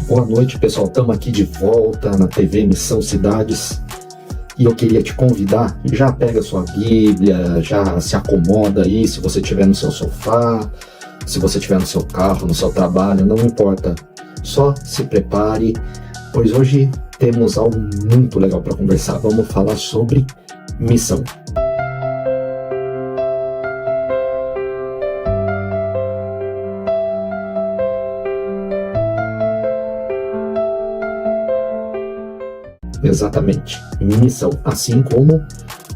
Boa noite, pessoal. Estamos aqui de volta na TV Missão Cidades e eu queria te convidar, já pega sua Bíblia, já se acomoda aí, se você estiver no seu sofá, se você estiver no seu carro, no seu trabalho, não importa. Só se prepare, pois hoje temos algo muito legal para conversar. Vamos falar sobre missão. Exatamente, missão, assim como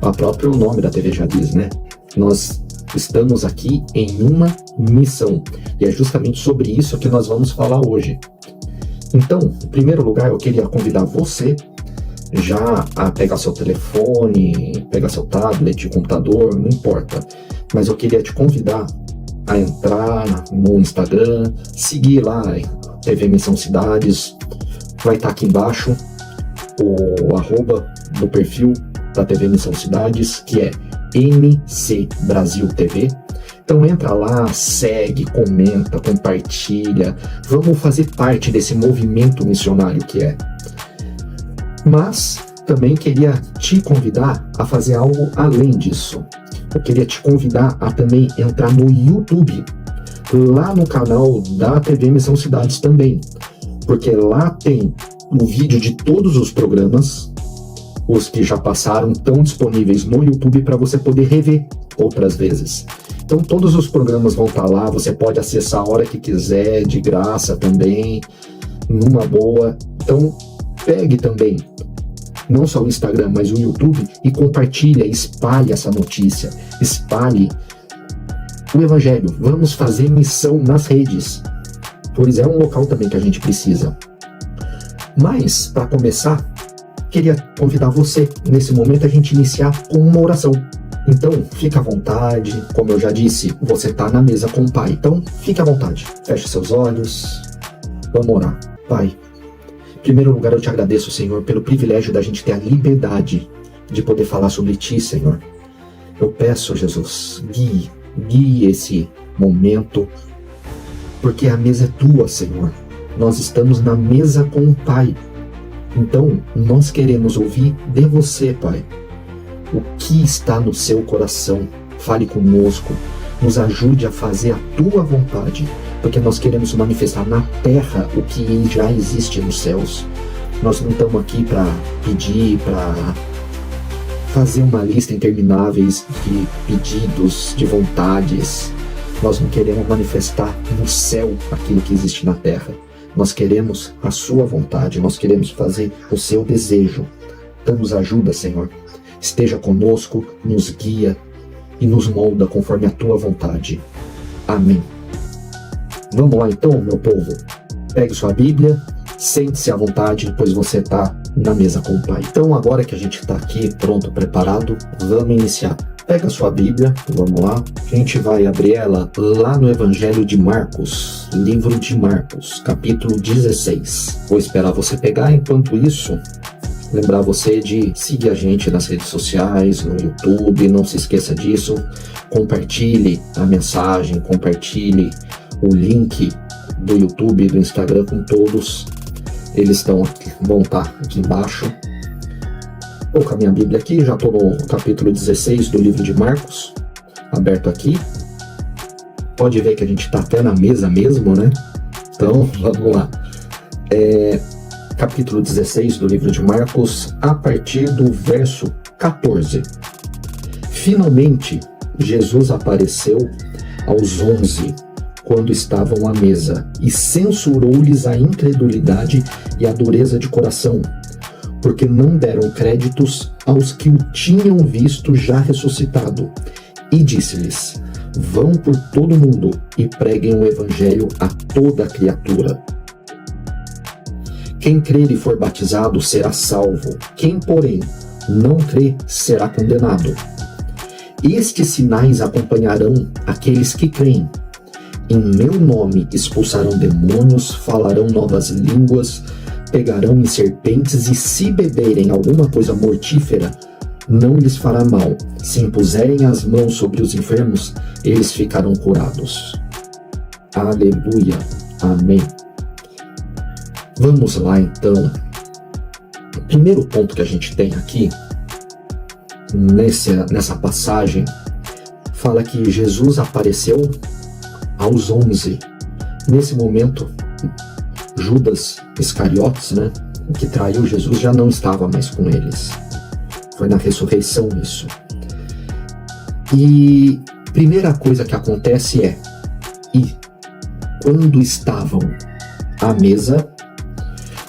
o próprio nome da TV já diz, né? Nós estamos aqui em uma missão, e é justamente sobre isso que nós vamos falar hoje. Então, em primeiro lugar, eu queria convidar você já a pegar seu telefone, pegar seu tablet, computador, não importa, mas eu queria te convidar a entrar no Instagram, seguir lá, TV Missão Cidades, vai estar aqui embaixo o arroba do perfil da TV Missão Cidades, que é MC Brasil TV. Então entra lá, segue, comenta, compartilha, vamos fazer parte desse movimento missionário que é. Mas também queria te convidar a fazer algo além disso. Eu queria te convidar a também entrar no YouTube, lá no canal da TV Missão Cidades também, porque lá tem o vídeo de todos os programas, os que já passaram, estão disponíveis no YouTube para você poder rever outras vezes. Então todos os programas vão estar lá, você pode acessar a hora que quiser, de graça também, numa boa. Então pegue também, não só o Instagram, mas o YouTube, e compartilha, espalhe essa notícia, espalhe o Evangelho. Vamos fazer missão nas redes, pois é um local também que a gente precisa. Mas, para começar, queria convidar você, nesse momento, a gente iniciar com uma oração. Então, fica à vontade, como eu já disse, você está na mesa com o Pai, então fique à vontade, feche seus olhos, vamos orar. Pai, em primeiro lugar eu te agradeço, Senhor, pelo privilégio da gente ter a liberdade de poder falar sobre Ti, Senhor. Eu peço, Jesus, guie esse momento, porque a mesa é Tua, Senhor. Nós estamos na mesa com o Pai. Então, nós queremos ouvir de você, Pai. O que está no seu coração? Fale conosco. Nos ajude a fazer a Tua vontade, porque nós queremos manifestar na terra o que já existe nos céus. Nós não estamos aqui para pedir, para fazer uma lista interminável de pedidos, de vontades. Nós não queremos manifestar no céu aquilo que existe na terra. Nós queremos a sua vontade, nós queremos fazer o seu desejo. Então nos ajuda, Senhor. Esteja conosco, nos guia e nos molda conforme a tua vontade. Amém. Vamos lá então, meu povo. Pegue sua Bíblia, sente-se à vontade, pois você está na mesa com o Pai. Então agora que a gente está aqui pronto, preparado, vamos iniciar. Pega a sua Bíblia, vamos lá. A gente vai abrir ela lá no Evangelho de Marcos, livro de Marcos, capítulo 16. Vou esperar você pegar. Enquanto isso, lembrar você de seguir a gente nas redes sociais, no YouTube, não se esqueça disso. Compartilhe a mensagem, compartilhe o link do YouTube e do Instagram com todos. Eles vão estar aqui embaixo. Vou com a minha Bíblia aqui, já estou no capítulo 16 do livro de Marcos, aberto aqui. Pode ver que a gente está até na mesa mesmo, né? Então, vamos lá. Capítulo 16 do livro de Marcos, a partir do verso 14. Finalmente, Jesus apareceu aos 11, quando estavam à mesa, e censurou-lhes a incredulidade e a dureza de coração, porque não deram créditos aos que o tinham visto já ressuscitado. E disse-lhes: vão por todo o mundo e preguem o Evangelho a toda criatura. Quem crer e for batizado será salvo, quem, porém, não crê será condenado. Estes sinais acompanharão aqueles que creem. Em meu nome expulsarão demônios, falarão novas línguas, pegarão em serpentes, e se beberem alguma coisa mortífera, não lhes fará mal. Se impuserem as mãos sobre os enfermos, eles ficarão curados. Aleluia. Amém. Vamos lá então. O primeiro ponto que a gente tem aqui, nessa passagem, fala que Jesus apareceu aos 11. Nesse momento, Judas Iscariotes, né, que traiu Jesus, já não estava mais com eles. Foi na ressurreição isso. E primeira coisa que acontece é, e quando estavam à mesa,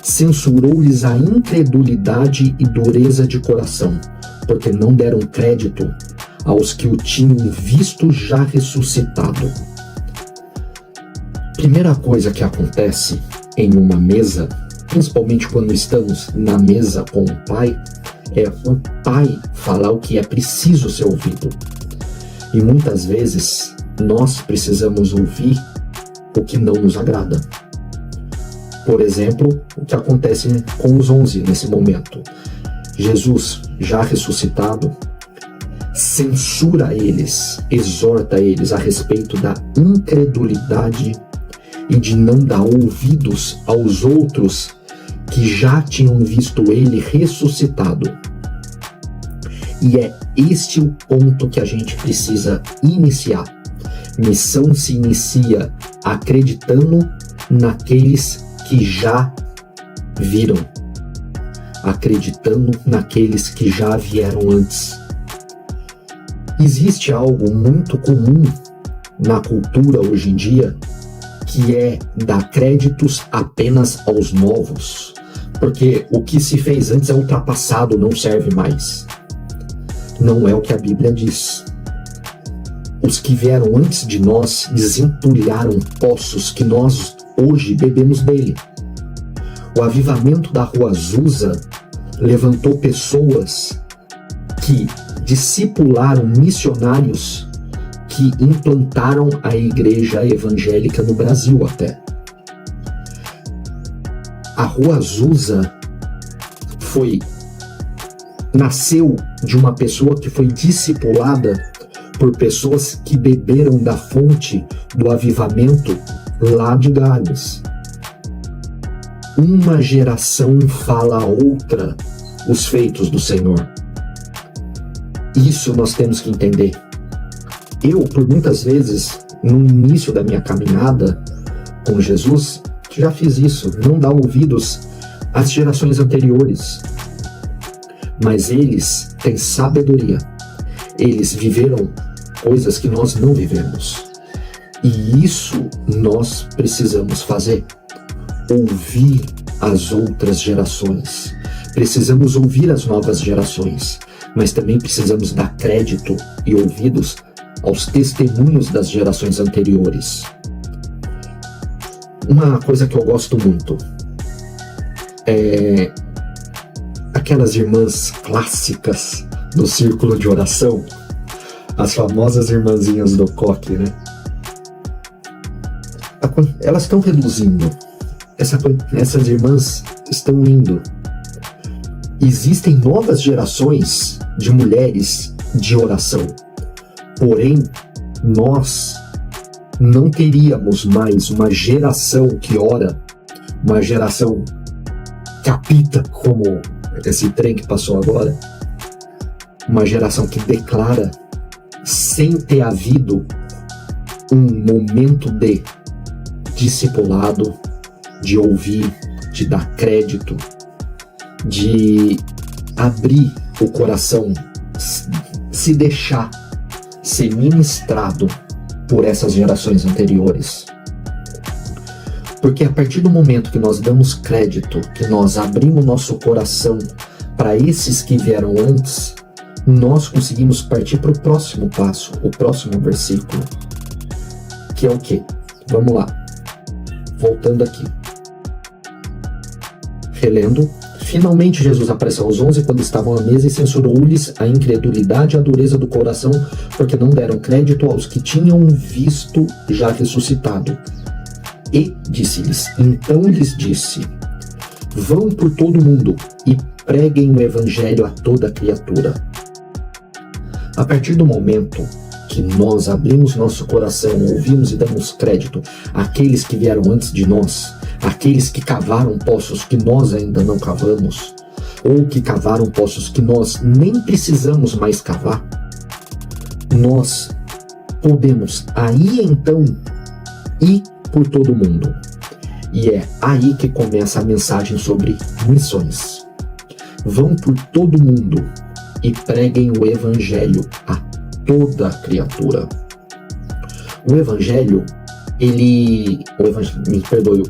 censurou-lhes a incredulidade e dureza de coração, porque não deram crédito aos que o tinham visto já ressuscitado. Primeira coisa que acontece em uma mesa, principalmente quando estamos na mesa com o Pai, é o Pai falar o que é preciso ser ouvido. E muitas vezes nós precisamos ouvir o que não nos agrada. Por exemplo, o que acontece com os 11 nesse momento. Jesus, já ressuscitado, censura eles, exorta eles a respeito da incredulidade e de não dar ouvidos aos outros que já tinham visto ele ressuscitado. E é este o ponto que a gente precisa iniciar. Missão se inicia acreditando naqueles que já viram, acreditando naqueles que já vieram antes. Existe algo muito comum na cultura hoje em dia, que é dar créditos apenas aos novos, porque o que se fez antes é ultrapassado, não serve mais. Não é o que a Bíblia diz. Os que vieram antes de nós desentulharam poços que nós hoje bebemos dele. O avivamento da Rua Azusa levantou pessoas que discipularam missionários que implantaram a igreja evangélica no Brasil até. A Rua Azusa nasceu de uma pessoa que foi discipulada por pessoas que beberam da fonte do avivamento lá de Gales. Uma geração fala a outra os feitos do Senhor. Isso nós temos que entender. Eu, por muitas vezes, no início da minha caminhada com Jesus, já fiz isso, não dar ouvidos às gerações anteriores. Mas eles têm sabedoria. Eles viveram coisas que nós não vivemos. E isso nós precisamos fazer. Ouvir as outras gerações. Precisamos ouvir as novas gerações, mas também precisamos dar crédito e ouvidos aos testemunhos das gerações anteriores. Uma coisa que eu gosto muito é aquelas irmãs clássicas do círculo de oração, as famosas irmãzinhas do coque, né? Elas estão reduzindo. Essas irmãs estão indo. Existem novas gerações de mulheres de oração. Porém, nós não teríamos mais uma geração que ora, uma geração capita, como esse trem que passou agora, uma geração que declara sem ter havido um momento de discipulado, de ouvir, de dar crédito, de abrir o coração, se deixar ser ministrado por essas gerações anteriores. Porque a partir do momento que nós damos crédito, que nós abrimos nosso coração para esses que vieram antes, nós conseguimos partir para o próximo passo, o próximo versículo, que é o quê? Vamos lá. Voltando aqui. Relendo. Finalmente Jesus apareceu aos 11 quando estavam à mesa e censurou-lhes a incredulidade e a dureza do coração, porque não deram crédito aos que tinham visto já ressuscitado. E disse-lhes, então lhes disse, vão por todo o mundo e preguem o evangelho a toda criatura. A partir do momento que nós abrimos nosso coração, ouvimos e damos crédito àqueles que vieram antes de nós, aqueles que cavaram poços que nós ainda não cavamos, ou que cavaram poços que nós nem precisamos mais cavar, nós podemos aí então ir por todo mundo. E é aí que começa a mensagem sobre missões. Vão por todo mundo e preguem o evangelho a toda criatura. O evangelho,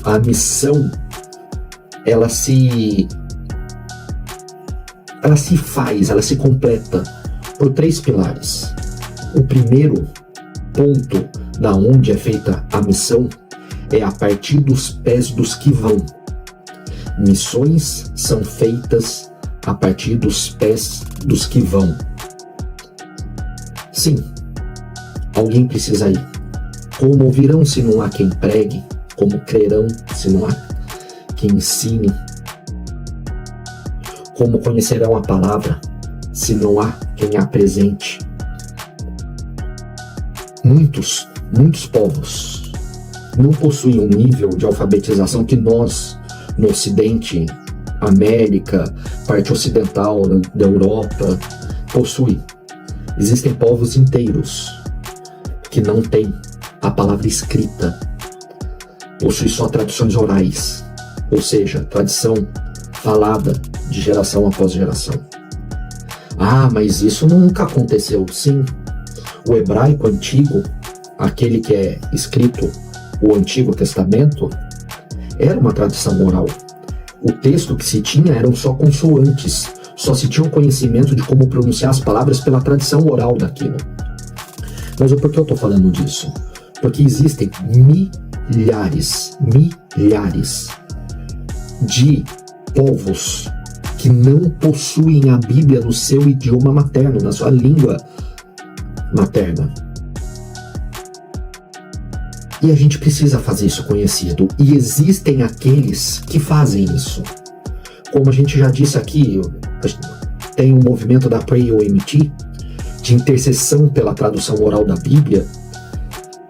a missão, ela se completa por 3 pilares. O primeiro ponto da onde é feita a missão é a partir dos pés dos que vão. Missões são feitas a partir dos pés dos que vão. Sim, alguém precisa ir. Como ouvirão se não há quem pregue? Como crerão se não há quem ensine? Como conhecerão a palavra se não há quem a apresente? Muitos povos não possuem um nível de alfabetização que nós, no Ocidente, América, parte ocidental da Europa, possuem. Existem povos inteiros que não têm a palavra escrita, possuem só tradições orais, ou seja, tradição falada de geração após geração. Ah, mas isso nunca aconteceu. Sim, o hebraico antigo, aquele que é escrito, o Antigo Testamento, era uma tradição oral. O texto que se tinha eram só consoantes, só se tinha um conhecimento de como pronunciar as palavras pela tradição oral daquilo. Mas por que eu estou falando disso? Porque existem milhares de povos que não possuem a Bíblia no seu idioma materno, na sua língua materna. E a gente precisa fazer isso conhecido. E existem aqueles que fazem isso. Como a gente já disse aqui, tem um movimento da Pray OMT, de intercessão pela tradução oral da Bíblia.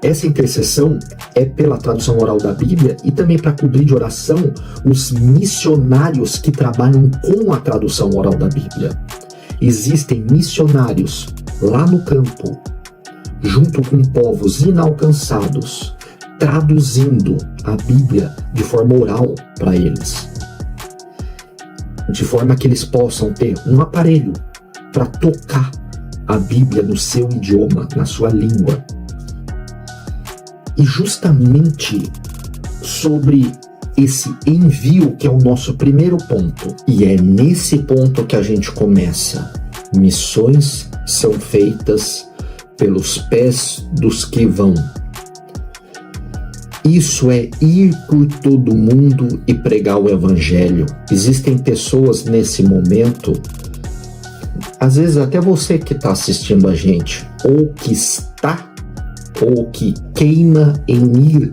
Essa intercessão é pela tradução oral da Bíblia e também para cobrir de oração os missionários que trabalham com a tradução oral da Bíblia. Existem missionários lá no campo, junto com povos inalcançados, traduzindo a Bíblia de forma oral para eles, de forma que eles possam ter um aparelho para tocar a Bíblia no seu idioma, na sua língua. E justamente sobre esse envio que é o nosso primeiro ponto, e é nesse ponto que a gente começa. Missões são feitas pelos pés dos que vão. Isso é ir por todo mundo e pregar o evangelho. Existem pessoas nesse momento, às vezes até você que está assistindo a gente, ou que está, ou que queima em ir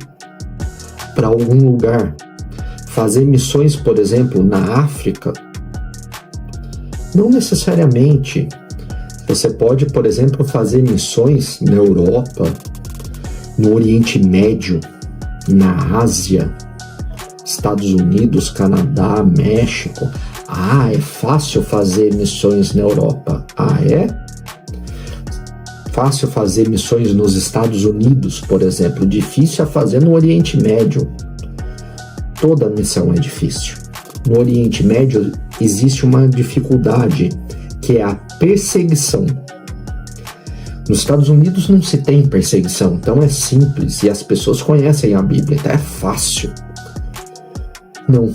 para algum lugar, fazer missões, por exemplo, na África. Não necessariamente. Você pode, por exemplo, fazer missões na Europa, no Oriente Médio, na Ásia, Estados Unidos, Canadá, México. Ah, é fácil fazer missões na Europa. Ah, é? Fácil fazer missões nos Estados Unidos, por exemplo. Difícil é fazer no Oriente Médio. Toda missão é difícil. No Oriente Médio existe uma dificuldade, que é a perseguição. Nos Estados Unidos não se tem perseguição, então é simples e as pessoas conhecem a Bíblia, então é fácil. Não,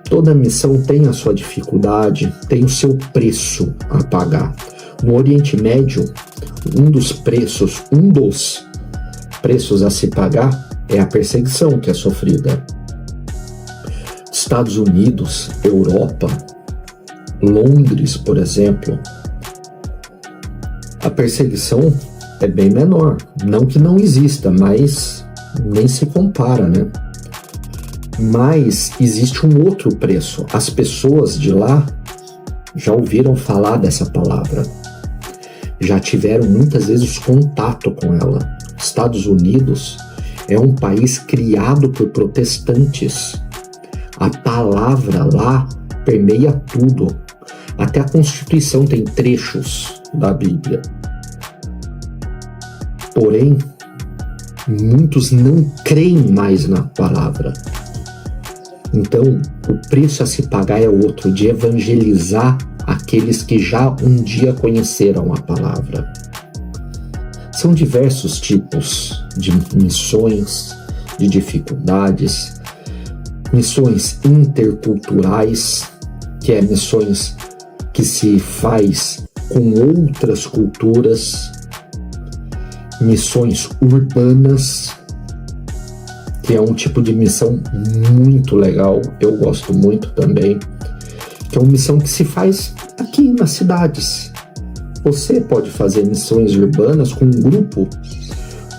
toda missão tem a sua dificuldade, tem o seu preço a pagar. No Oriente Médio, um dos preços a se pagar é a perseguição que é sofrida. Estados Unidos, Europa, Londres, por exemplo, a perseguição é bem menor. Não que não exista, mas nem se compara, né? Mas existe um outro preço. As pessoas de lá já ouviram falar dessa palavra, já tiveram muitas vezes contato com ela. Estados Unidos é um país criado por protestantes. A palavra lá permeia tudo. Até a Constituição tem trechos da Bíblia. Porém, muitos não creem mais na palavra. Então, o preço a se pagar é outro, de evangelizar aqueles que já um dia conheceram a palavra. São diversos tipos de missões, de dificuldades, missões interculturais, que é missões que se faz com outras culturas, missões urbanas, que é um tipo de missão muito legal, eu gosto muito também, que é uma missão que se faz aqui nas cidades. Você pode fazer missões urbanas com um grupo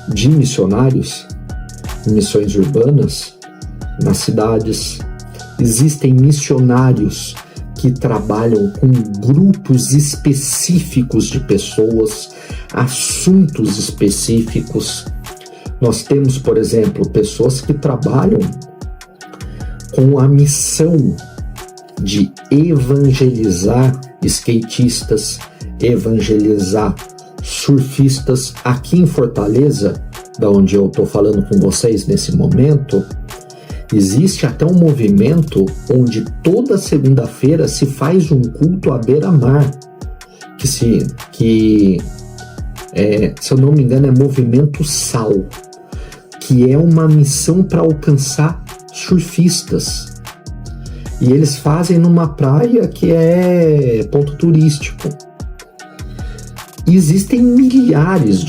de missionários, missões urbanas nas cidades. Existem missionários que trabalham com grupos específicos de pessoas, assuntos específicos. Nós temos, por exemplo, pessoas que trabalham com a missão de evangelizar skatistas, evangelizar surfistas. Aqui em Fortaleza, da onde eu estou falando com vocês nesse momento, existe até um movimento onde toda segunda-feira se faz um culto à beira-mar, se eu não me engano é Movimento Sal, que é uma missão para alcançar surfistas. E eles fazem numa praia que é ponto turístico. E existem muitos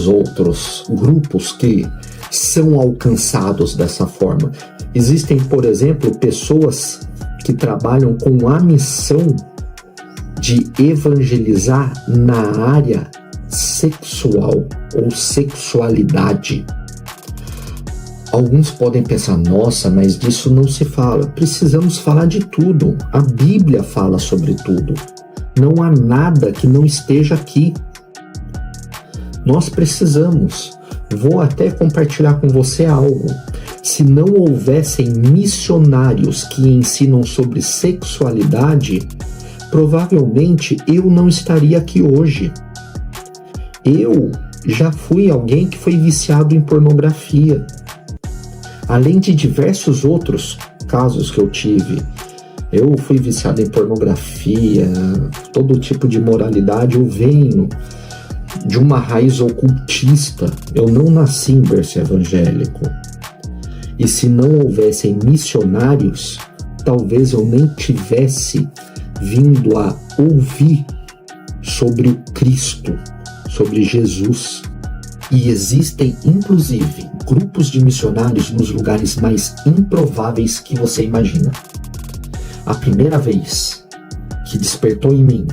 outros grupos que são alcançados dessa forma. Existem, por exemplo, pessoas que trabalham com a missão de evangelizar na área sexual ou sexualidade. Alguns podem pensar, nossa, mas disso não se fala. Precisamos falar de tudo. A Bíblia fala sobre tudo. Não há nada que não esteja aqui. Nós precisamos. Vou até compartilhar com você algo. Se não houvessem missionários que ensinam sobre sexualidade, provavelmente eu não estaria aqui hoje. Eu já fui alguém que foi viciado em pornografia. Além de diversos outros casos que eu tive, eu fui viciado em pornografia, todo tipo de moralidade. Eu venho de uma raiz ocultista. Eu não nasci em berço evangélico. E se não houvessem missionários, talvez eu nem tivesse vindo a ouvir sobre o Cristo, sobre Jesus. E existem, inclusive, grupos de missionários nos lugares mais improváveis que você imagina. A primeira vez que despertou em mim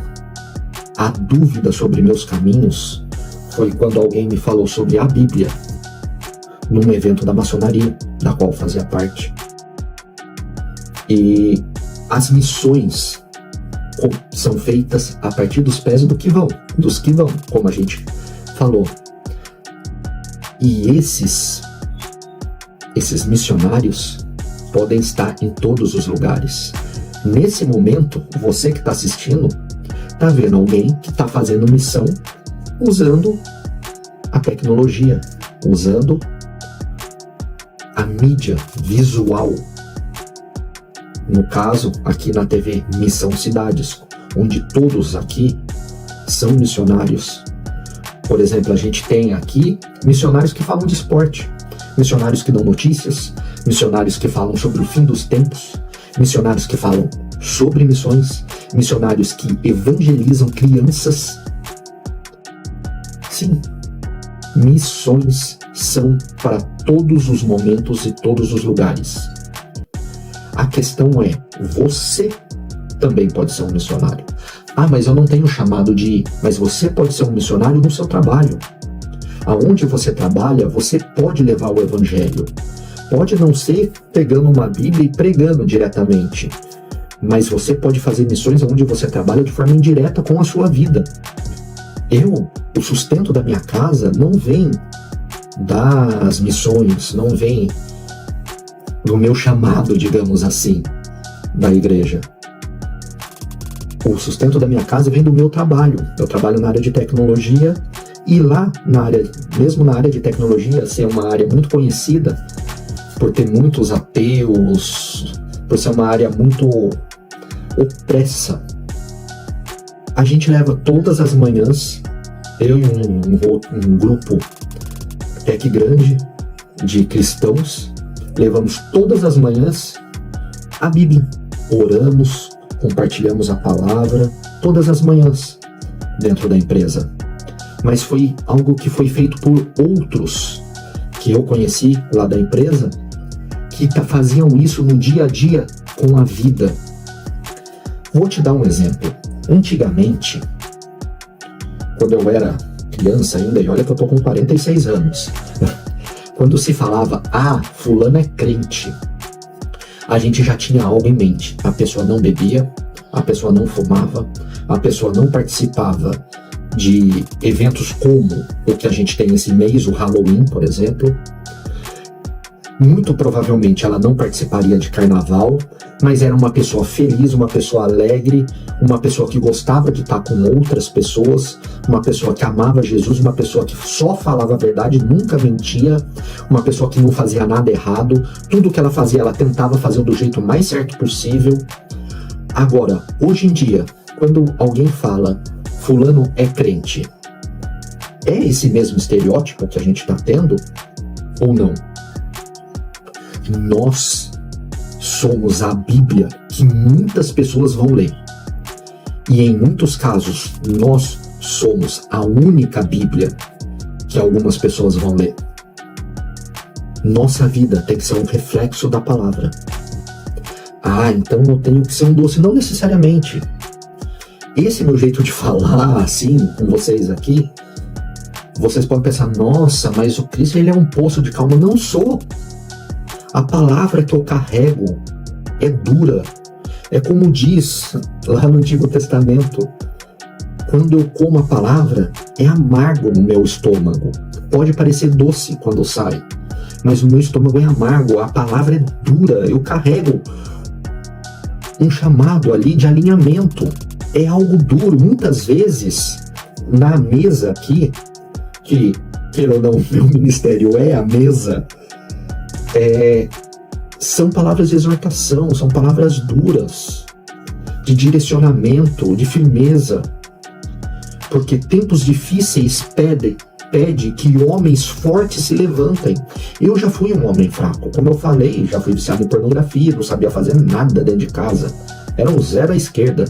a dúvida sobre meus caminhos foi quando alguém me falou sobre a Bíblia num evento da maçonaria, da qual fazia parte. E as missões são feitas a partir dos pés dos que vão, como a gente falou. E esses missionários podem estar em todos os lugares. Nesse momento, você que está assistindo, está vendo alguém que está fazendo missão usando a tecnologia, usando a mídia visual. No caso, aqui na TV Missão Cidades, onde todos aqui são missionários. Por exemplo, a gente tem aqui missionários que falam de esporte, missionários que dão notícias, missionários que falam sobre o fim dos tempos, missionários que falam sobre missões, missionários que evangelizam crianças. Sim, missões são para todos os momentos e todos os lugares. A questão é, você também pode ser um missionário. Ah, mas eu não tenho chamado de ir. Mas você pode ser um missionário no seu trabalho. Aonde você trabalha, você pode levar o evangelho. Pode não ser pegando uma Bíblia e pregando diretamente, mas você pode fazer missões onde você trabalha de forma indireta com a sua vida. O sustento da minha casa não vem das missões, não vem do meu chamado, digamos assim, da igreja. O sustento da minha casa vem do meu trabalho. Eu trabalho na área de tecnologia e lá, mesmo na área de tecnologia, ser uma área muito conhecida por ter muitos ateus, por ser uma área muito opressa, a gente leva todas as manhãs, eu e um grupo até que grande de cristãos, levamos todas as manhãs a Bíblia. Oramos, compartilhamos a palavra, todas as manhãs dentro da empresa. Mas foi algo que foi feito por outros que eu conheci lá da empresa, que faziam isso no dia a dia com a vida. Vou te dar um exemplo. Antigamente, quando eu era criança ainda, e olha que eu tô com 46 anos, quando se falava, fulano é crente, a gente já tinha algo em mente. A pessoa não bebia, a pessoa não fumava, a pessoa não participava de eventos como o que a gente tem esse mês, o Halloween, por exemplo. Muito provavelmente ela não participaria de carnaval, mas era uma pessoa feliz, uma pessoa alegre, uma pessoa que gostava de estar com outras pessoas, uma pessoa que amava Jesus, uma pessoa que só falava a verdade, nunca mentia, uma pessoa que não fazia nada errado, tudo que ela fazia ela tentava fazer do jeito mais certo possível. Agora, hoje em dia, quando alguém fala fulano é crente, é esse mesmo estereótipo que a gente está tendo ou não? Nós somos a Bíblia que muitas pessoas vão ler. E em muitos casos, nós somos a única Bíblia que algumas pessoas vão ler. Nossa vida tem que ser um reflexo da palavra. Então eu tenho que ser um doce. Não necessariamente. Esse meu jeito de falar, assim, com vocês aqui, vocês podem pensar, nossa, mas o Cristo ele é um poço de calma. Não sou. A palavra que eu carrego é dura. É como diz lá no Antigo Testamento. Quando eu como a palavra, é amargo no meu estômago. Pode parecer doce quando sai, mas o meu estômago é amargo. A palavra é dura. Eu carrego um chamado ali de alinhamento. É algo duro. Muitas vezes, na mesa aqui, que, queira ou não, meu ministério é a mesa, são palavras de exortação, são palavras duras, de direcionamento, de firmeza, porque tempos difíceis pede que homens fortes se levantem. Eu já fui um homem fraco, como eu falei, já fui viciado em pornografia, não sabia fazer nada dentro de casa, era um zero à esquerda,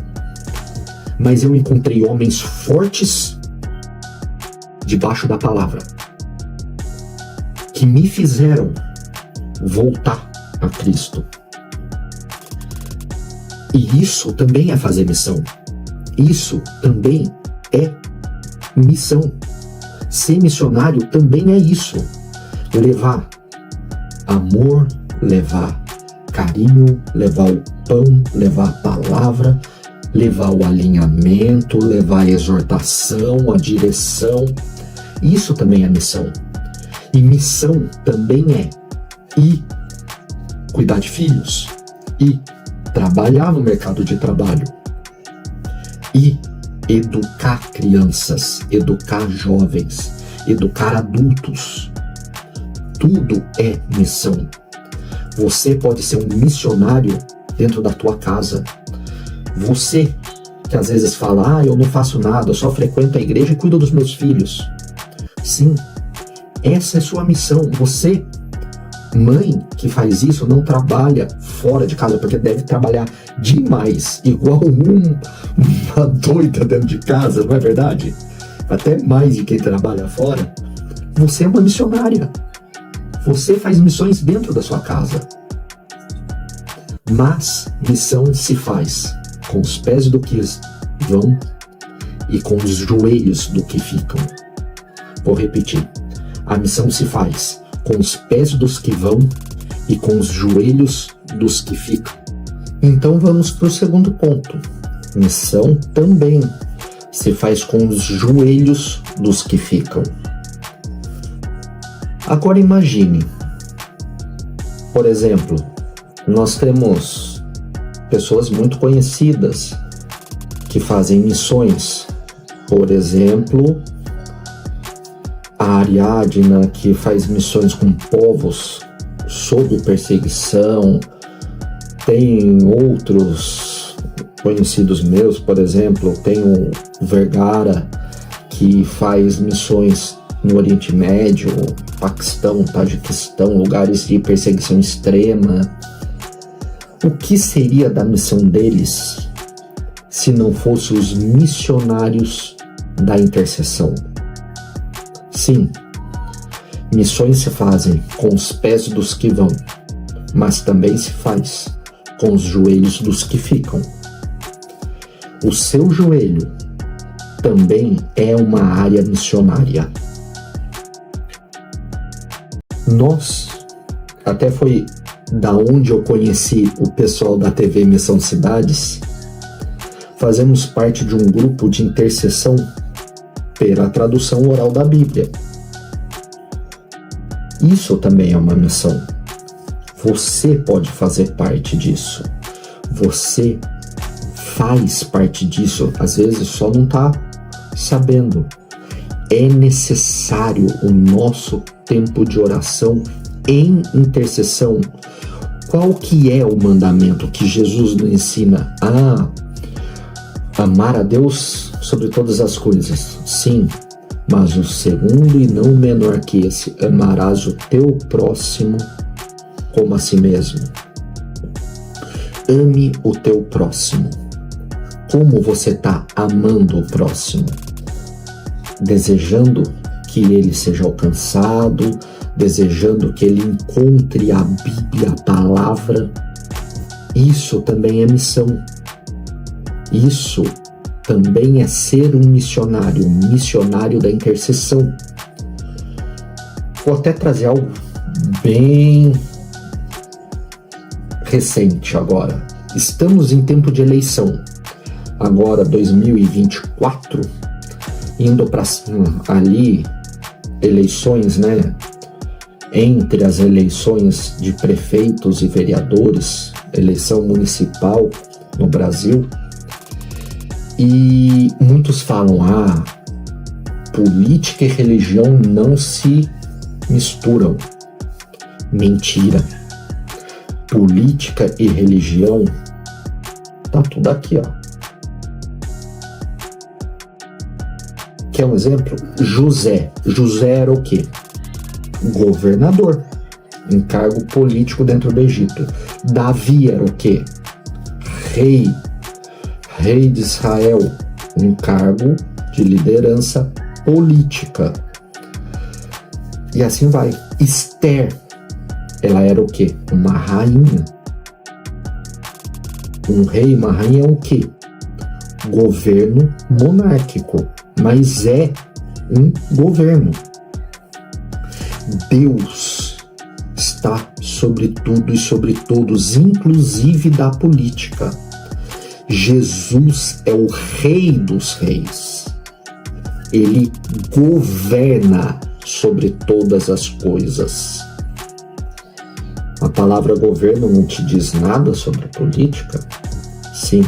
mas eu encontrei homens fortes debaixo da palavra, que me fizeram voltar a Cristo. E isso também é fazer missão. Isso também é missão. Ser missionário também é isso. Levar amor, levar carinho, levar o pão, levar a palavra, levar o alinhamento, levar a exortação, a direção. Isso também é missão. E missão também é ir cuidar de filhos, e trabalhar no mercado de trabalho, e educar crianças, educar jovens, educar adultos. Tudo é missão. Você pode ser um missionário dentro da tua casa. Você que às vezes fala, eu não faço nada, eu só frequento a igreja e cuido dos meus filhos. Sim, essa é sua missão. Você, mãe que faz isso, não trabalha fora de casa, porque deve trabalhar demais, igual uma doida dentro de casa, não é verdade? Até mais de quem trabalha fora. Você é uma missionária. Você faz missões dentro da sua casa. Mas missão se faz com os pés do que vão e com os joelhos do que ficam. Vou repetir. A missão se faz com os pés dos que vão e com os joelhos dos que ficam. Então vamos para o segundo ponto. Missão também se faz com os joelhos dos que ficam. Agora imagine, Por exemplo, nós temos pessoas muito conhecidas que fazem missões. Por exemplo, a Ariadna, que faz missões com povos sob perseguição. Tem outros conhecidos meus, por exemplo, tem o Vergara, que faz missões no Oriente Médio, Paquistão, Tajiquistão, lugares de perseguição extrema. O que seria da missão deles se não fossem os missionários da intercessão? Sim, missões se fazem com os pés dos que vão, mas também se faz com os joelhos dos que ficam. O seu joelho também é uma área missionária. Nós, até foi da onde eu conheci o pessoal da TV Missão Cidades, fazemos parte de um grupo de intercessão pela tradução oral da Bíblia. Isso também é uma missão. Você pode fazer parte disso. Você faz parte disso. Às vezes só não está sabendo. É necessário o nosso tempo de oração em intercessão. Qual que é o mandamento que Jesus nos ensina? Amar a Deus sobre todas as coisas. Sim, mas o segundo e não menor que esse, amarás o teu próximo como a si mesmo. Ame o teu próximo. Como você está amando o próximo? Desejando que ele seja alcançado, desejando que ele encontre a Bíblia, a palavra. Isso também é missão. Isso também é ser um missionário da intercessão. Vou até trazer algo bem recente agora. Estamos em tempo de eleição. Agora, 2024, indo para ali, eleições, né? Entre as eleições de prefeitos e vereadores, eleição municipal no Brasil, e muitos falam, política e religião não se misturam. Mentira. Política e religião tá tudo aqui, ó. Quer um exemplo? José era o quê? Governador, um cargo político dentro do Egito. Davi era o quê? Rei de Israel, um cargo de liderança política. E assim vai. Esther, ela era o quê? Uma rainha. Um rei, uma rainha é o quê? Governo monárquico, mas é um governo. Deus está sobre tudo e sobre todos, inclusive da política. Jesus é o Rei dos Reis. Ele governa sobre todas as coisas. A palavra governo não te diz nada sobre política? Sim.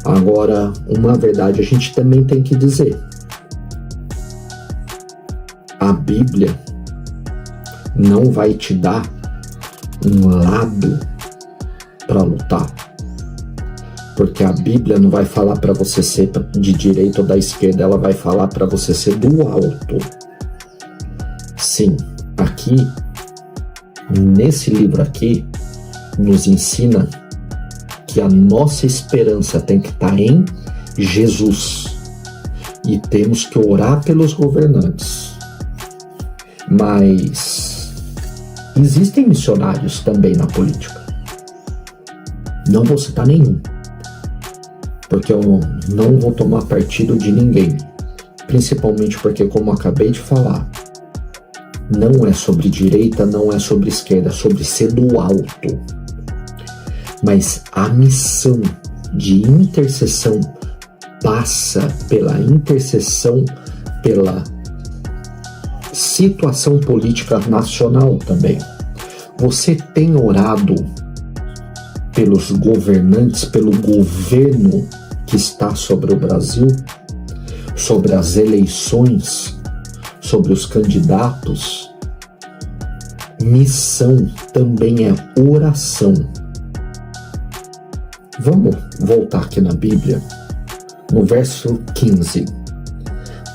Agora, uma verdade a gente também tem que dizer. A Bíblia não vai te dar um lado para lutar. Porque a Bíblia não vai falar para você ser de direita ou da esquerda, ela vai falar para você ser do alto. Sim, aqui, nesse livro aqui, nos ensina que a nossa esperança tem que estar em Jesus. E temos que orar pelos governantes. Mas existem missionários também na política. Não vou citar nenhum, porque eu não vou tomar partido de ninguém. Principalmente porque, como acabei de falar, não é sobre direita, não é sobre esquerda, é sobre ser do alto. Mas a missão de intercessão passa pela intercessão, pela situação política nacional também. Você tem orado pelos governantes, pelo governo que está sobre o Brasil, sobre as eleições, sobre os candidatos? Missão também é oração. Vamos voltar aqui na Bíblia, no verso 15.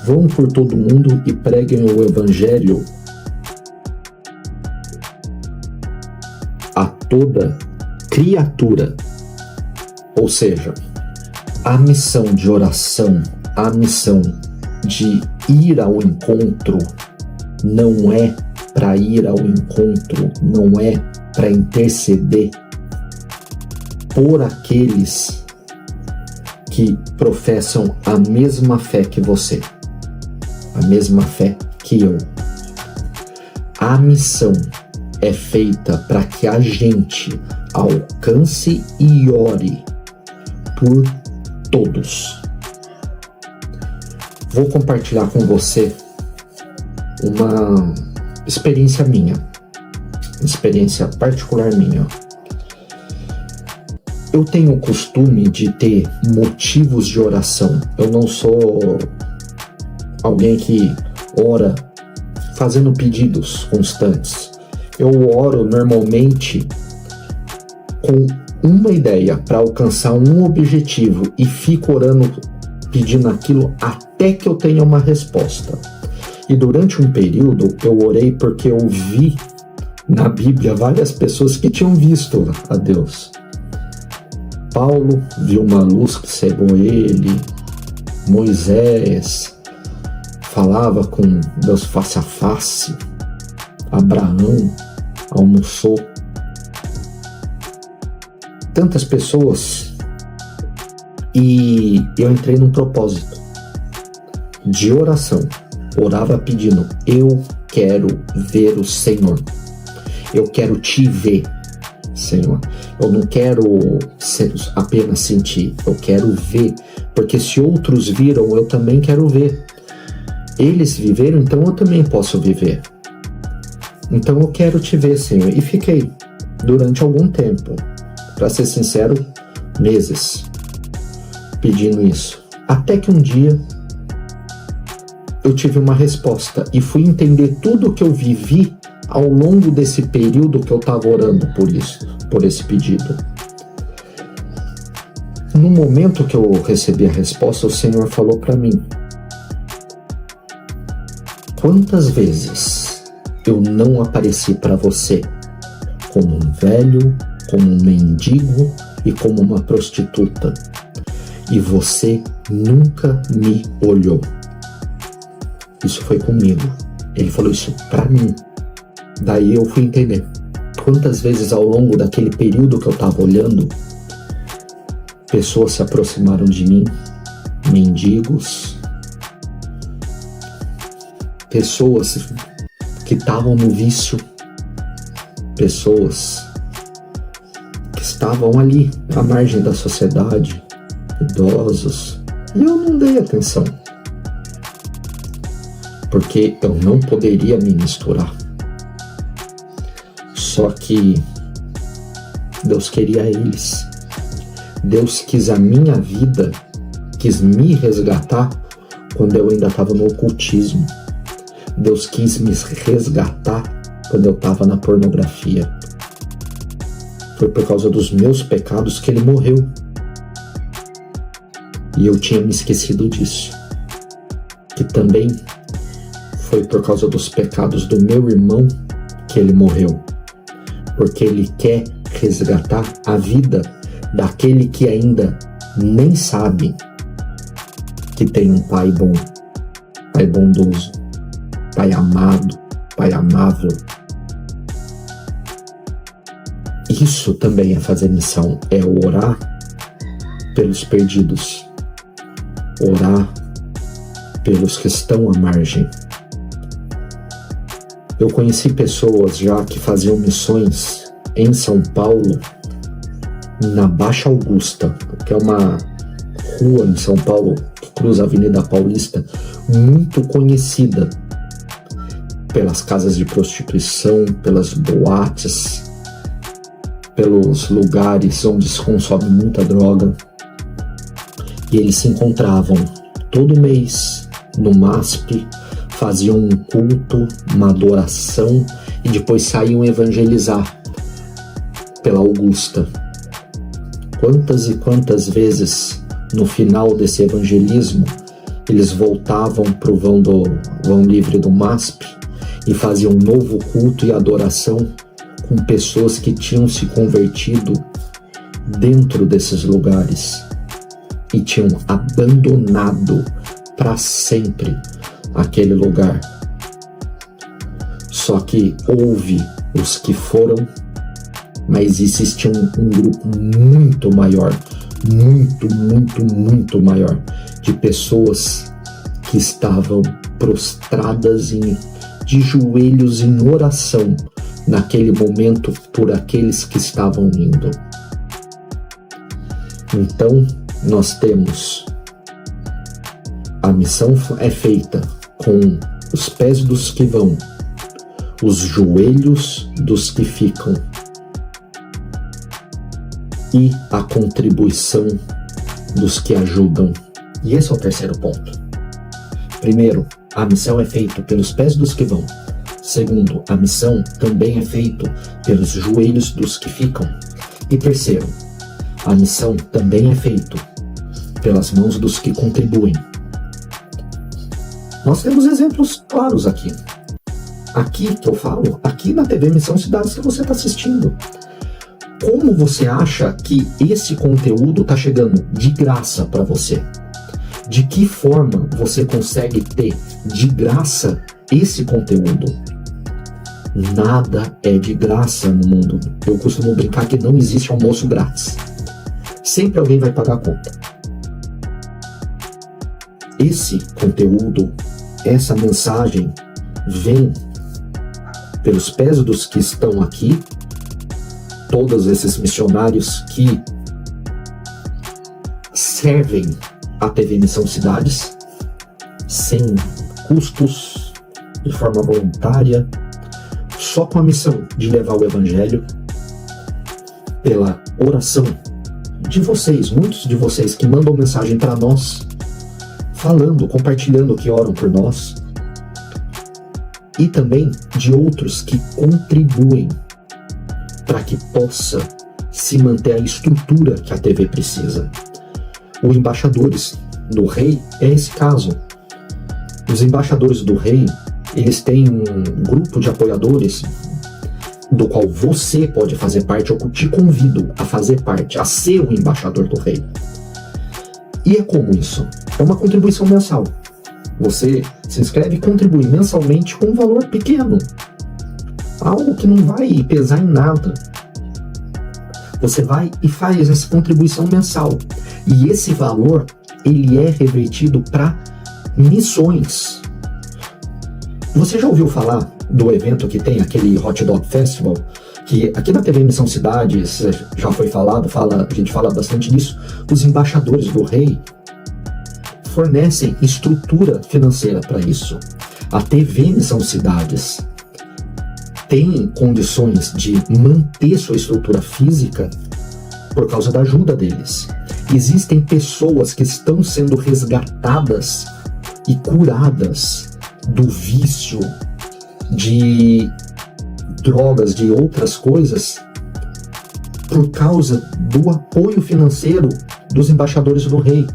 Vão por todo mundo e preguem o evangelho a toda criatura. Ou seja, a missão de oração, a missão de ir ao encontro, não é para ir ao encontro, não é para interceder por aqueles que professam a mesma fé que você, a mesma fé que eu. A missão é feita para que a gente alcance e ore por todos. Vou compartilhar com você uma experiência minha, experiência particular minha. Eu tenho o costume de ter motivos de oração. Eu não sou alguém que ora fazendo pedidos constantes. Eu oro normalmente com uma ideia para alcançar um objetivo e fico orando, pedindo aquilo até que eu tenha uma resposta. E durante um período eu orei porque eu vi na Bíblia várias pessoas que tinham visto a Deus. Paulo viu uma luz que cegou ele, Moisés falava com Deus face a face, Abraão almoçou. Tantas pessoas, e eu entrei num propósito de oração. Orava pedindo: eu quero ver o Senhor, eu quero te ver, Senhor. Eu não quero apenas sentir, eu quero ver, porque se outros viram, eu também quero ver. Eles viveram, então eu também posso viver. Então eu quero te ver, Senhor. E fiquei durante algum tempo, para ser sincero, meses, pedindo isso. Até que um dia eu tive uma resposta e fui entender tudo o que eu vivi ao longo desse período que eu estava orando por isso, por esse pedido. No momento que eu recebi a resposta, o Senhor falou para mim: quantas vezes eu não apareci para você como um velho, como um mendigo e como uma prostituta, e você nunca me olhou? Isso foi comigo. Ele falou isso para mim. Daí eu fui entender quantas vezes ao longo daquele período que eu estava olhando, pessoas se aproximaram de mim, mendigos, pessoas que estavam no vício, pessoas que estavam ali à margem da sociedade, idosos, e eu não dei atenção, porque eu não poderia me misturar. Só que Deus queria eles. Deus quis a minha vida, quis me resgatar quando eu ainda estava no ocultismo. Deus quis me resgatar quando eu estava na pornografia. Foi por causa dos meus pecados que ele morreu. E eu tinha me esquecido disso. Que também foi por causa dos pecados do meu irmão que ele morreu. Porque ele quer resgatar a vida daquele que ainda nem sabe que tem um pai bom, pai bondoso, pai amado, pai amável. Isso também é fazer missão, é orar pelos perdidos, orar pelos que estão à margem. Eu conheci pessoas já que faziam missões em São Paulo, na Baixa Augusta, que é uma rua em São Paulo que cruza a Avenida Paulista, muito conhecida. pelas casas de prostituição, pelas boates, pelos lugares onde se consome muita droga. E eles se encontravam todo mês no MASP, faziam um culto, uma adoração e depois saíam evangelizar pela Augusta. Quantas e quantas vezes no final desse evangelismo eles voltavam para o vão livre do MASP e faziam um novo culto e adoração com pessoas que tinham se convertido dentro desses lugares e tinham abandonado para sempre aquele lugar. Só que houve os que foram, mas existia um grupo muito maior, muito maior, de pessoas que estavam prostradas de joelhos em oração naquele momento por aqueles que estavam indo. Então, nós temos a missão é feita com os pés dos que vão, os joelhos dos que ficam e a contribuição dos que ajudam. E esse é o terceiro ponto. Primeiro, a missão é feita pelos pés dos que vão. Segundo, a missão também é feita pelos joelhos dos que ficam. E terceiro, a missão também é feita pelas mãos dos que contribuem. Nós temos exemplos claros aqui. Aqui que eu falo, aqui na TV Missão Cidades que você está assistindo. Como você acha que esse conteúdo está chegando de graça para você? De que forma você consegue ter de graça esse conteúdo? Nada é de graça no mundo. Eu costumo brincar que não existe almoço grátis. Sempre alguém vai pagar a conta. Esse conteúdo, essa mensagem vem pelos pés dos que estão aqui, todos esses missionários que servem a TV Missão Cidades, sem custos, de forma voluntária, só com a missão de levar o Evangelho, pela oração de vocês, muitos de vocês que mandam mensagem para nós, falando, compartilhando que oram por nós, e também de outros que contribuem para que possa se manter a estrutura que a TV precisa. Os embaixadores do rei é esse caso. Os embaixadores do rei, eles têm um grupo de apoiadores do qual você pode fazer parte. Eu te convido a fazer parte, a ser um embaixador do rei. E é como isso? É uma contribuição mensal. Você se inscreve e contribui mensalmente com um valor pequeno, algo que não vai pesar em nada. Você vai e faz essa contribuição mensal, e esse valor ele é revertido para missões. Você já ouviu falar do evento que tem aquele Hot Dog Festival, que aqui na TV Missão Cidades já foi falado, a gente fala bastante disso. Os embaixadores do rei fornecem estrutura financeira para isso. A TV Missão Cidades tem condições de manter sua estrutura física por causa da ajuda deles. Existem pessoas que estão sendo resgatadas e curadas do vício, de drogas, de outras coisas, por causa do apoio financeiro dos embaixadores do rei.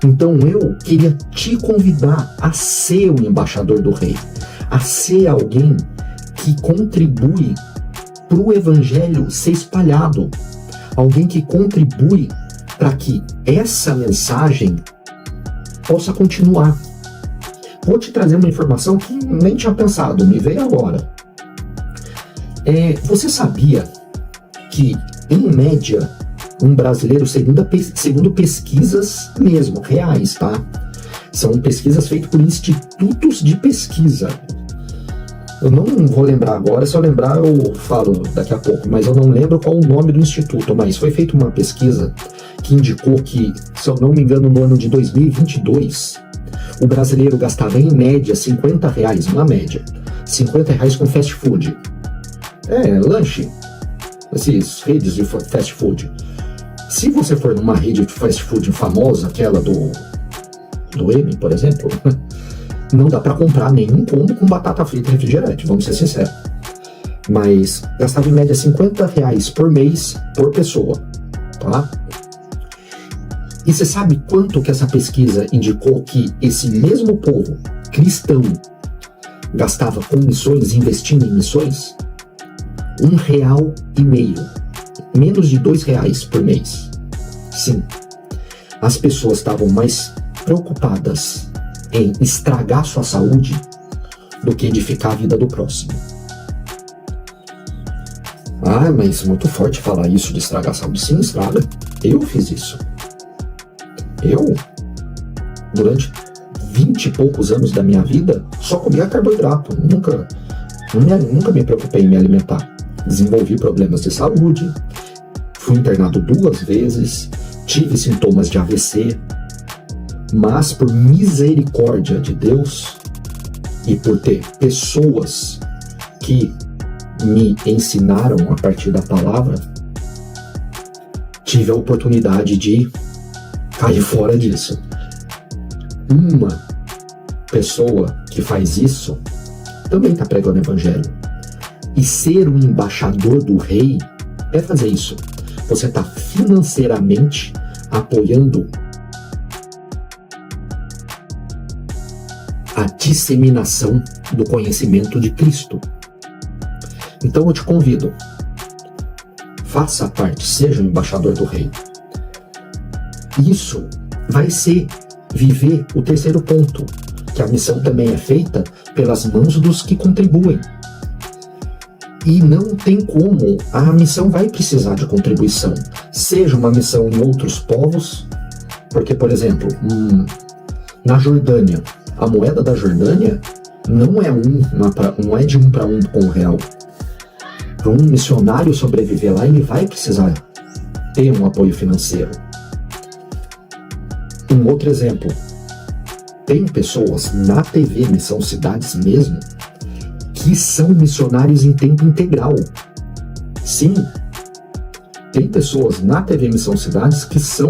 Então eu queria te convidar a ser o embaixador do rei, a ser alguém que contribui para o evangelho ser espalhado, alguém que contribui para que essa mensagem possa continuar. Vou te trazer uma informação que nem tinha pensado, me veio agora. Você sabia que, em média, um brasileiro, segundo pesquisas mesmo, reais, tá? São pesquisas feitas por institutos de pesquisa. Eu não vou lembrar agora, se eu lembrar eu falo daqui a pouco, mas eu não lembro qual o nome do instituto, mas foi feita uma pesquisa que indicou que, se eu não me engano, no ano de 2022, o brasileiro gastava em média R$50, uma média, R$50 com fast food. Lanche. Essas redes de fast food. Se você for numa rede de fast food famosa, aquela do M, por exemplo, não dá para comprar nenhum combo com batata frita e refrigerante, vamos ser sinceros. Mas gastava em média R$50 por mês por pessoa, tá? E você sabe quanto que essa pesquisa indicou que esse mesmo povo cristão gastava com missões, investindo em missões? R$1,50, menos de R$2 por mês. Sim, as pessoas estavam mais preocupadas em estragar sua saúde do que edificar a vida do próximo. Mas muito forte falar isso de estragar a saúde. Sim, estraga. Eu fiz isso. Durante 20 e poucos anos da minha vida, só comia carboidrato. Nunca me preocupei em me alimentar. Desenvolvi problemas de saúde, fui internado 2 vezes, tive sintomas de AVC, mas por misericórdia de Deus e por ter pessoas que me ensinaram a partir da palavra, tive a oportunidade de cair fora disso. Uma pessoa que faz isso também está pregando o evangelho. E ser um embaixador do rei é fazer isso. Você está financeiramente apoiando a disseminação do conhecimento de Cristo. Então eu te convido, faça parte, seja um embaixador do rei. Isso vai ser viver o terceiro ponto, que a missão também é feita pelas mãos dos que contribuem. E não tem como, a missão vai precisar de contribuição. Seja uma missão em outros povos, porque, por exemplo, na Jordânia, a moeda da Jordânia não é de 1 para 1 com o real. Para um missionário sobreviver lá, ele vai precisar ter um apoio financeiro. Um outro exemplo, tem pessoas na TV Missão Cidades mesmo, que são missionários em tempo integral. Sim, tem pessoas na TV Missão Cidades que são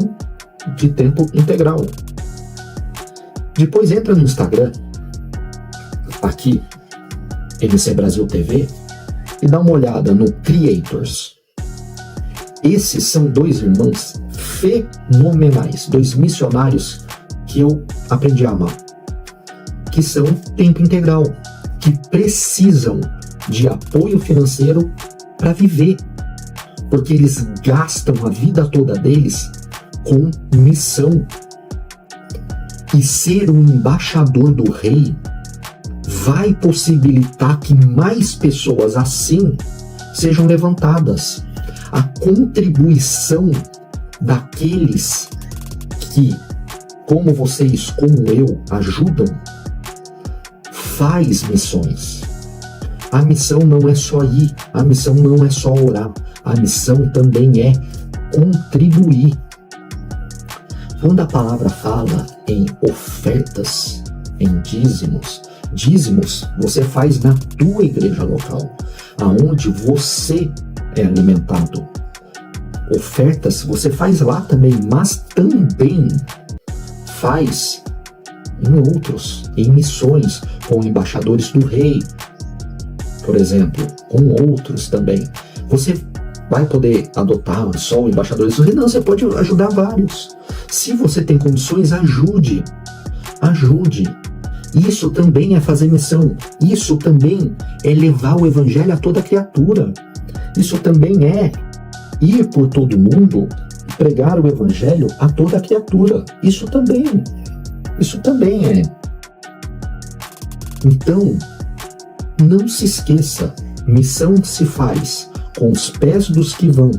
de tempo integral. Depois entra no Instagram, aqui, MC Brasil TV, e dá uma olhada no Creators. Esses são 2 irmãos fenomenais, 2 missionários que eu aprendi a amar, que são tempo integral, que precisam de apoio financeiro para viver, porque eles gastam a vida toda deles com missão. E ser um embaixador do rei vai possibilitar que mais pessoas assim sejam levantadas. A contribuição daqueles que, como vocês, como eu, ajudam, faz missões. A missão não é só ir, a missão não é só orar, a missão também é contribuir. Quando a palavra fala em ofertas, em dízimos você faz na tua igreja local, aonde você é alimentado. Ofertas você faz lá também, mas também faz em missões, com embaixadores do rei, por exemplo, com outros também. Você vai poder adotar só embaixadores do rei? Não, você pode ajudar vários. Se você tem condições, ajude. Isso também é fazer missão. Isso também é levar o evangelho a toda criatura. Isso também é ir por todo mundo e pregar o evangelho a toda criatura. Isso também é. Então, não se esqueça, missão se faz com os pés dos que vão,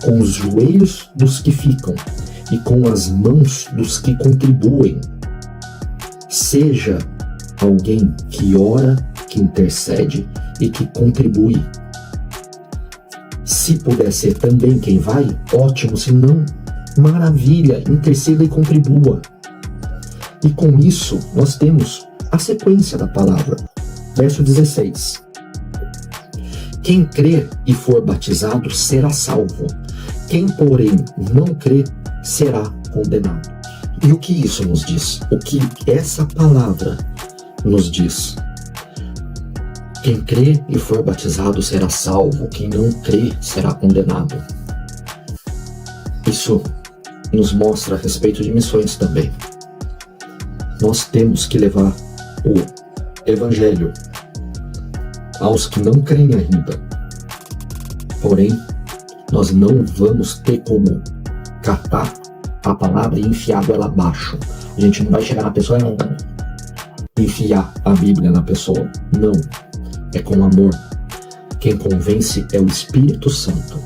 com os joelhos dos que ficam e com as mãos dos que contribuem. Seja alguém que ora, que intercede e que contribui. Se puder ser também quem vai, ótimo, se não, maravilha, interceda e contribua. E com isso, nós temos a sequência da palavra. Verso 16. Quem crer e for batizado será salvo. Quem, porém, não crer será condenado. E o que isso nos diz? O que essa palavra nos diz? Quem crer e for batizado será salvo. Quem não crer será condenado. Isso nos mostra a respeito de missões também. Nós temos que levar o Evangelho aos que não creem ainda. Porém, nós não vamos ter como catar a palavra e enfiar ela abaixo. A gente não vai chegar na pessoa e enfiar a Bíblia na pessoa. Não. É com amor. Quem convence é o Espírito Santo.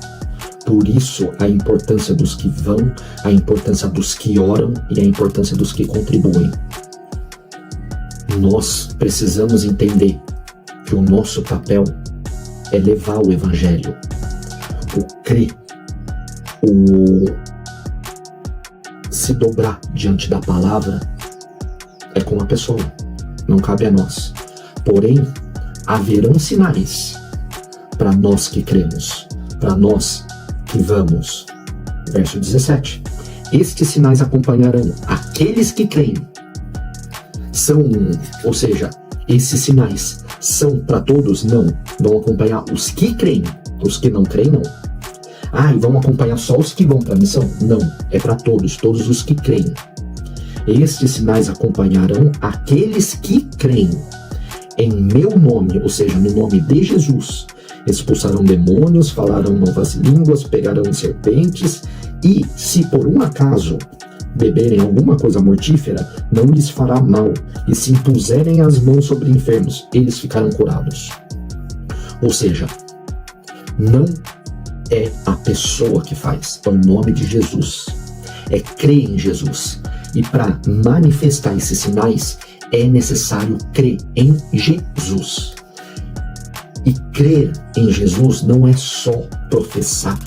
Por isso, a importância dos que vão, a importância dos que oram e a importância dos que contribuem. Nós precisamos entender que o nosso papel é levar o Evangelho, o crer, o se dobrar diante da palavra é com a pessoa, não cabe a nós. Porém, haverão sinais para nós que cremos, para nós que vamos. Verso 17. Estes sinais acompanharão aqueles que creem. Ou seja, esses sinais são para todos? Não. Vão acompanhar os que creem. Os que não creem, não. E vão acompanhar só os que vão para a missão? Não. É para todos os que creem. Estes sinais acompanharão aqueles que creem. Em meu nome, ou seja, no nome de Jesus, expulsarão demônios, falarão novas línguas, pegarão serpentes, e se por um acaso beberem alguma coisa mortífera, não lhes fará mal, e se impuserem as mãos sobre enfermos, eles ficarão curados. Ou seja, não é a pessoa que faz, é o nome de Jesus. É crer em Jesus. E para manifestar esses sinais, é necessário crer em Jesus. E crer em Jesus não é só professar: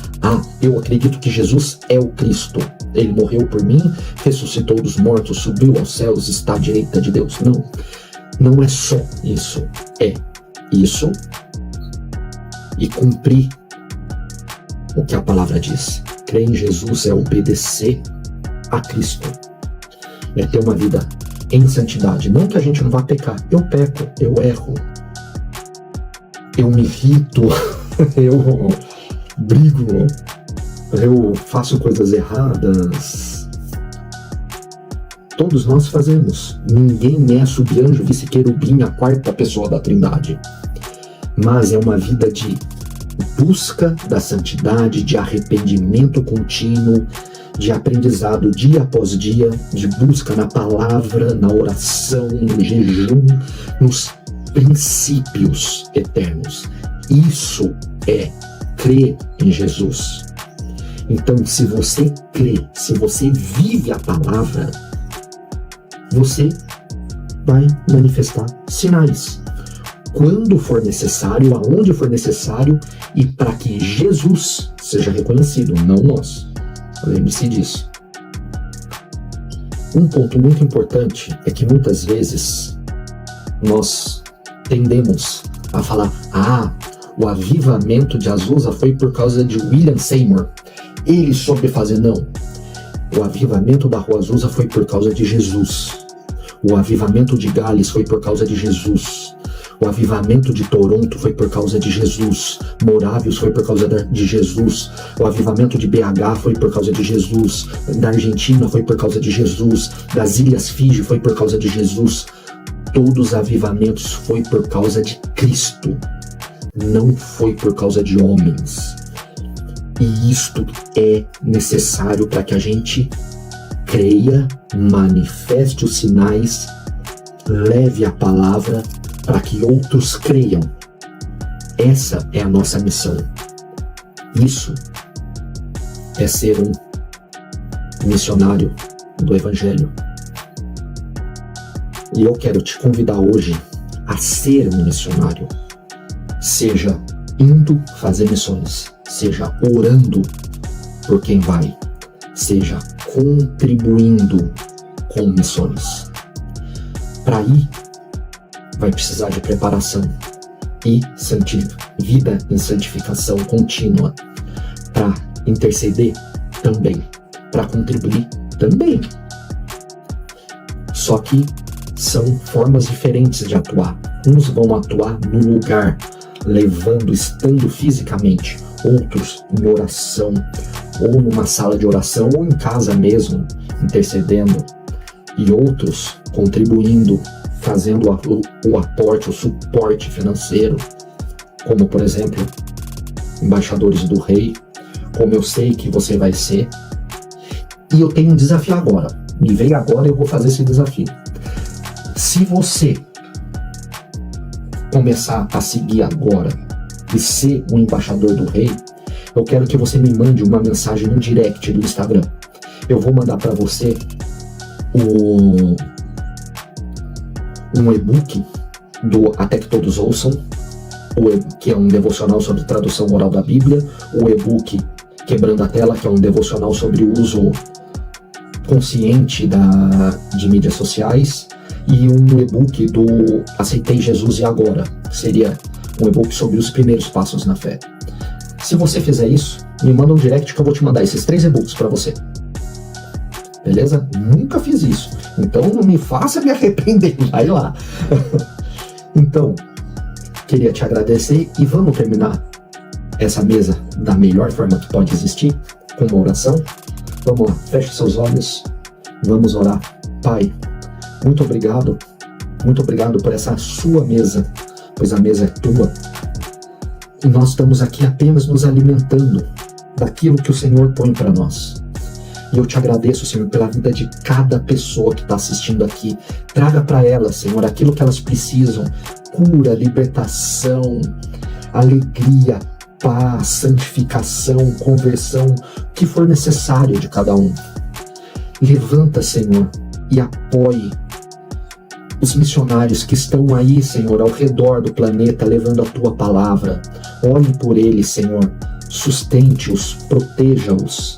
eu acredito que Jesus é o Cristo. Ele morreu por mim, ressuscitou dos mortos, subiu aos céus, está à direita de Deus. Não, não é só isso. É isso e cumprir o que a palavra diz. Crer em Jesus é obedecer a Cristo. É ter uma vida em santidade. Não que a gente não vá pecar. Eu peco, eu erro. Eu me irrito, eu brigo, eu faço coisas erradas. Todos nós fazemos. Ninguém é subanjo, vice-querubim, a quarta pessoa da Trindade. Mas é uma vida de busca da santidade, de arrependimento contínuo, de aprendizado dia após dia, de busca na palavra, na oração, no jejum, nos princípios eternos. Isso é crer em Jesus. Então, se você crê, se você vive a palavra, você vai manifestar sinais. Quando for necessário, aonde for necessário, e para que Jesus seja reconhecido, não nós. Lembre-se disso. Um ponto muito importante é que muitas vezes nós tendemos a falar: o avivamento de Azusa foi por causa de William Seymour. Ele soube fazer. Não. O avivamento da Rua Azusa foi por causa de Jesus. O avivamento de Gales foi por causa de Jesus. O avivamento de Toronto foi por causa de Jesus. Morávios foi por causa de Jesus. O avivamento de BH foi por causa de Jesus. Da Argentina foi por causa de Jesus. Das Ilhas Fiji foi por causa de Jesus. Todos os avivamentos foi por causa de Cristo. Não foi por causa de homens. E isto é necessário para que a gente creia, manifeste os sinais, leve a palavra para que outros creiam. Essa é a nossa missão. Isso é ser um missionário do Evangelho. E eu quero te convidar hoje a ser um missionário. Seja indo fazer missões, seja orando por quem vai, seja contribuindo com missões. Para ir vai precisar de preparação e vida em santificação contínua. Para interceder também, para contribuir também. Só que são formas diferentes de atuar. Uns vão atuar no lugar, estando fisicamente, outros em oração, ou numa sala de oração, ou em casa mesmo, intercedendo, e outros contribuindo, fazendo o aporte, o suporte financeiro, como, por exemplo, embaixadores do rei, como eu sei que você vai ser. E eu tenho um desafio agora. Me veio agora e eu vou fazer esse desafio. Se você começar a seguir agora e ser um embaixador do rei, eu quero que você me mande uma mensagem no direct do Instagram. Eu vou mandar para você um e-book do Até que Todos Ouçam, que é um devocional sobre tradução oral da Bíblia, o e-book Quebrando a Tela, que é um devocional sobre o uso consciente de mídias sociais, e um e-book do Aceitei Jesus e Agora, que seria um e-book sobre os primeiros passos na fé. Se você fizer isso, me manda um direct que eu vou te mandar esses 3 e-books para você. Beleza? Nunca fiz isso. Então não me faça me arrepender. Vai lá. Então, queria te agradecer e vamos terminar essa mesa da melhor forma que pode existir, com uma oração. Vamos lá, feche seus olhos. Vamos orar. Pai, muito obrigado por essa sua mesa, pois a mesa é tua. E nós estamos aqui apenas nos alimentando daquilo que o Senhor põe para nós. E eu te agradeço, Senhor, pela vida de cada pessoa que está assistindo aqui. Traga para elas, Senhor, aquilo que elas precisam. Cura, libertação, alegria, paz, santificação, conversão, o que for necessário de cada um. Levanta, Senhor, e apoie os missionários que estão aí, Senhor, ao redor do planeta, levando a Tua palavra. Olhe por eles, Senhor, sustente-os, proteja-os.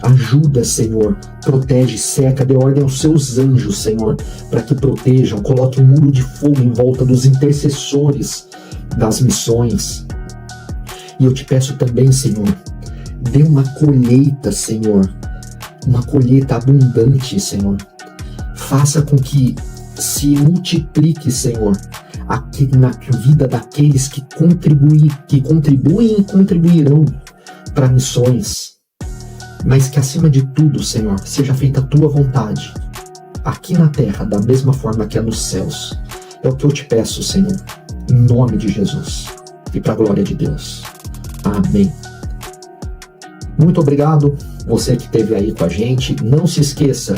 Ajuda, Senhor, protege, cerca, dê ordem aos seus anjos, Senhor, para que protejam, coloque um muro de fogo em volta dos intercessores das missões. E eu te peço também, Senhor, dê uma colheita, Senhor, uma colheita abundante, Senhor. Faça com que se multiplique, Senhor, aqui na vida daqueles que contribuem e contribuirão para missões. Mas que acima de tudo, Senhor, seja feita a Tua vontade, aqui na terra, da mesma forma que é nos céus. É o que eu te peço, Senhor, em nome de Jesus e para a glória de Deus. Amém. Muito obrigado, você que esteve aí com a gente. Não se esqueça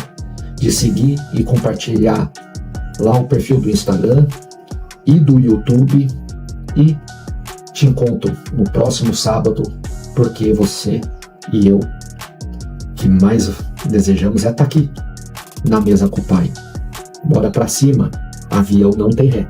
de seguir e compartilhar lá o perfil do Instagram e do YouTube. E te encontro no próximo sábado, porque você e eu, que mais desejamos é estar aqui, na mesa com o Pai. Bora pra cima, avião não tem ré.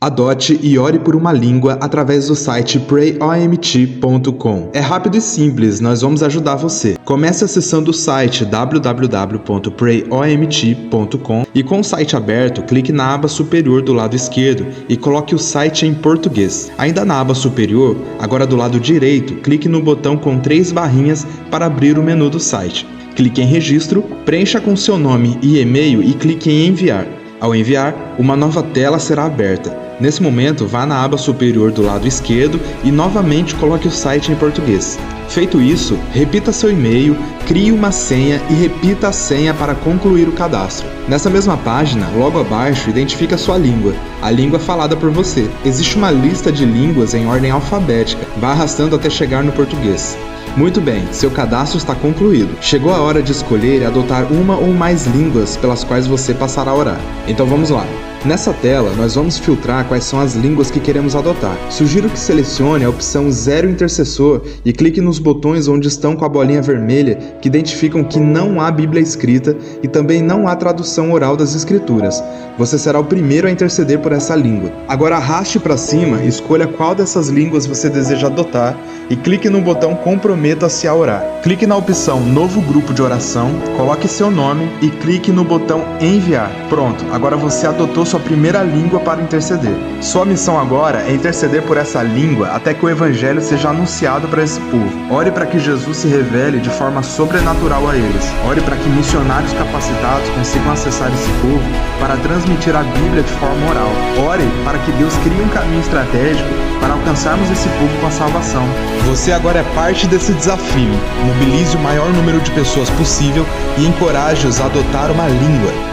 Adote e ore por uma língua através do site prayomt.com. É rápido e simples, nós vamos ajudar você. Comece acessando o site www.prayomt.com e com o site aberto, clique na aba superior do lado esquerdo e coloque o site em português. Ainda na aba superior, agora do lado direito, clique no botão com 3 barrinhas para abrir o menu do site. Clique em registro, preencha com seu nome e e-mail e clique em enviar. Ao enviar, uma nova tela será aberta. Nesse momento, vá na aba superior do lado esquerdo e novamente coloque o site em português. Feito isso, repita seu e-mail, crie uma senha e repita a senha para concluir o cadastro. Nessa mesma página, logo abaixo, identifique a sua língua, a língua falada por você. Existe uma lista de línguas em ordem alfabética. Vá arrastando até chegar no português. Muito bem, seu cadastro está concluído. Chegou a hora de escolher e adotar uma ou mais línguas pelas quais você passará a orar. Então vamos lá. Nessa tela, nós vamos filtrar quais são as línguas que queremos adotar. Sugiro que selecione a opção 0 intercessor e clique nos botões onde estão com a bolinha vermelha que identificam que não há Bíblia escrita e também não há tradução oral das Escrituras. Você será o primeiro a interceder por essa língua. Agora arraste para cima e escolha qual dessas línguas você deseja adotar e clique no botão Comprometa-se a orar. Clique na opção Novo Grupo de Oração, coloque seu nome e clique no botão Enviar. Pronto, agora você adotou sua primeira língua para interceder. Sua missão agora é interceder por essa língua até que o Evangelho seja anunciado para esse povo. Ore para que Jesus se revele de forma sobrenatural a eles. Ore para que missionários capacitados consigam acessar esse povo para transmitir a Bíblia de forma oral. Ore para que Deus crie um caminho estratégico para alcançarmos esse povo com a salvação. Você agora é parte desse desafio. Mobilize o maior número de pessoas possível e encoraje-os a adotar uma língua.